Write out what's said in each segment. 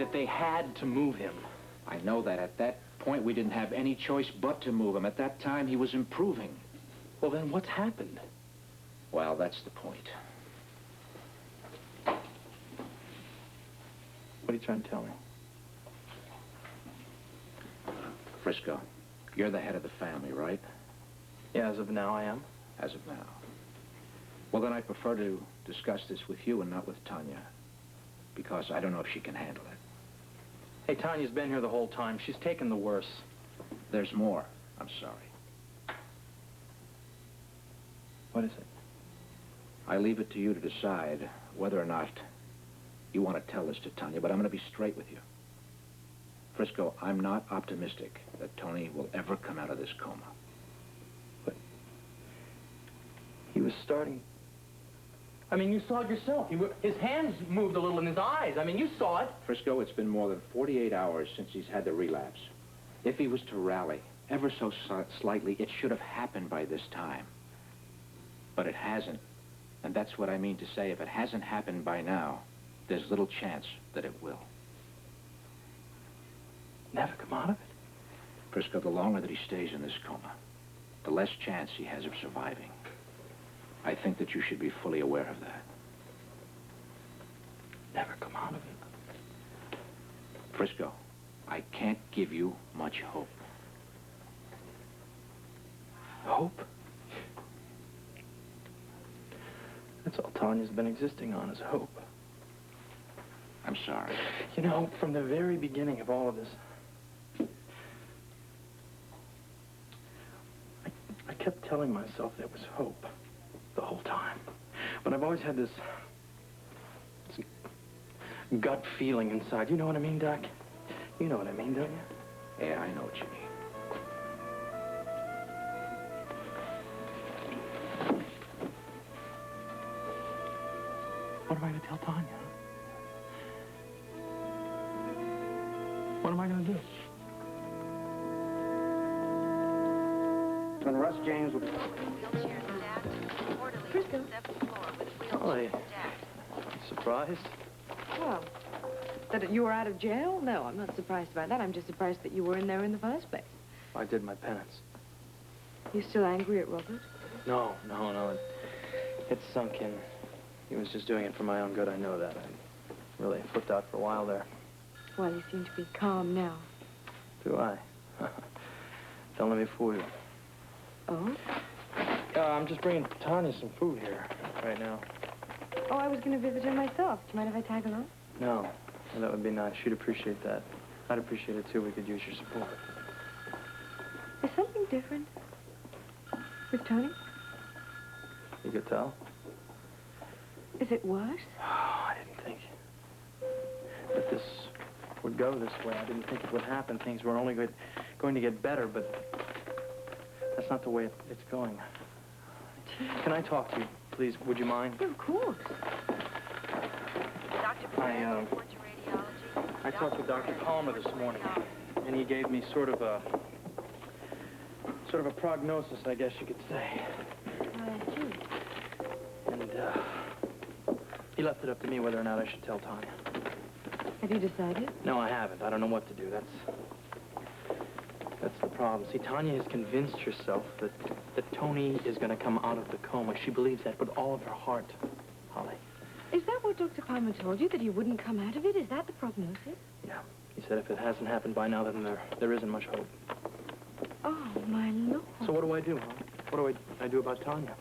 that they had to move him. I know that. At that point, we didn't have any choice but to move him. At that time, he was improving. Well, then what's happened? Well, that's the point. What are you trying to tell me? Frisco, you're the head of the family, right? Yeah, as of now, I am. As of now. Well, then I prefer to discuss this with you and not with Tania. Because I don't know if she can handle it. Hey, Tania's been here the whole time. She's taken the worst. There's more. I'm sorry. What is it? I leave it to you to decide whether or not you want to tell this to Tania, but I'm going to be straight with you. Frisco, I'm not optimistic that Tony will ever come out of this coma. But he was starting... I mean, you saw it yourself. His hands moved a little in his eyes. I mean, you saw it. Frisco, it's been more than 48 hours since he's had the relapse. If he was to rally ever so slightly, it should have happened by this time. But it hasn't. And that's what I mean to say. If it hasn't happened by now, there's little chance that it will. Never come out of it? Frisco, the longer that he stays in this coma, the less chance he has of surviving. I think that you should be fully aware of that. Never come out of it. Frisco, I can't give you much hope. Hope? That's all Tania's been existing on, is hope. I'm sorry. You know, from the very beginning of all of this, I kept telling myself there was hope the whole time. But I've always had this gut feeling inside. You know what I mean, Doc? You know what I mean, don't you? Yeah, I know what you mean. What am I going to tell Tania? What am I going to do? When Russ James will... Frisco. Holly, surprised? Well, that you were out of jail? No, I'm not surprised by that. I'm just surprised that you were in there in the first place. I did my penance. You still angry at Robert? No. It's sunk in. He was just doing it for my own good, I know that. I really flipped out for a while there. Well, you seem to be calm now. Do I? Don't let me fool you. Oh? I'm just bringing Tania some food here right now. Oh, I was going to visit her myself. Do you mind if I tag along? No, that would be nice. She'd appreciate that. I'd appreciate it, too. We could use your support. Is something different with Tony? You could tell? Is it worse? Oh, I didn't think that this would go this way. I didn't think it would happen. Things were only going to get better, but that's not the way it's going. Can I talk to you, please? Would you mind? Yeah, of course. I talked with Dr. Palmer this morning, and he gave me sort of a prognosis, I guess you could say. I see. And he left it up to me whether or not I should tell Tania. Have you decided? No, I haven't. I don't know what to do. That's the problem. See, Tania has convinced herself that Tony is going to come out of the coma. She believes that with all of her heart, Holly. Is that what Dr. Palmer told you, that he wouldn't come out of it? Is that the prognosis? Yeah. He said if it hasn't happened by now, then there isn't much hope. Oh, my Lord. So what do I do, Holly? What do I do about Tania?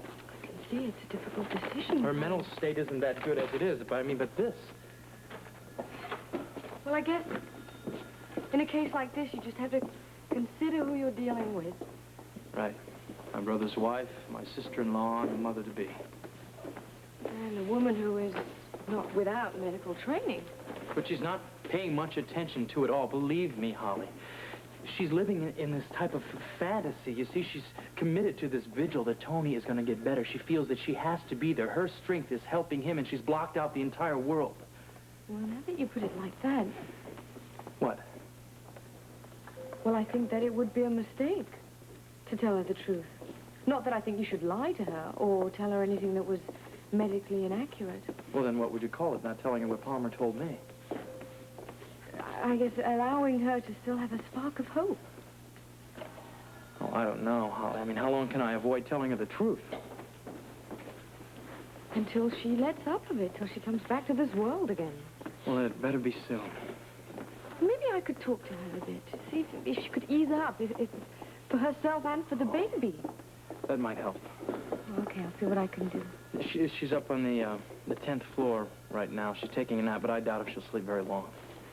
I can see it's a difficult decision. Her mental state isn't that good as it is, but this. Well, I guess in a case like this, you just have to consider who you're dealing with. Right. My brother's wife, my sister-in-law, and mother-to-be. And a woman who is not without medical training. But she's not paying much attention to it all. Believe me, Holly. She's living in this type of fantasy. You see, she's committed to this vigil that Tony is going to get better. She feels that she has to be there. Her strength is helping him, and she's blocked out the entire world. Well, now that you put it like that... What? Well, I think that it would be a mistake to tell her the truth. Not that I think you should lie to her or tell her anything that was medically inaccurate. Well, then what would you call it? Not telling her what Palmer told me. I guess allowing her to still have a spark of hope. Oh, I don't know, Holly. I mean, how long can I avoid telling her the truth? Until she lets up of it, till she comes back to this world again. Well, it better be soon. Maybe I could talk to her a bit, see if she could ease up, if for herself and for the baby. That might help. Okay, I'll see what I can do. She's up on the 10th floor right now. She's taking a nap, but I doubt if she'll sleep very long.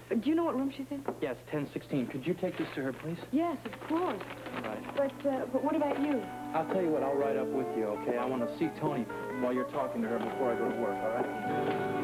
Do you know what room she's in? Yes, 1016. Could you take this to her, please? Yes, of course. All right. But what about you? I'll tell you what, I'll ride up with you, okay? I want to see Tony while you're talking to her before I go to work, all right?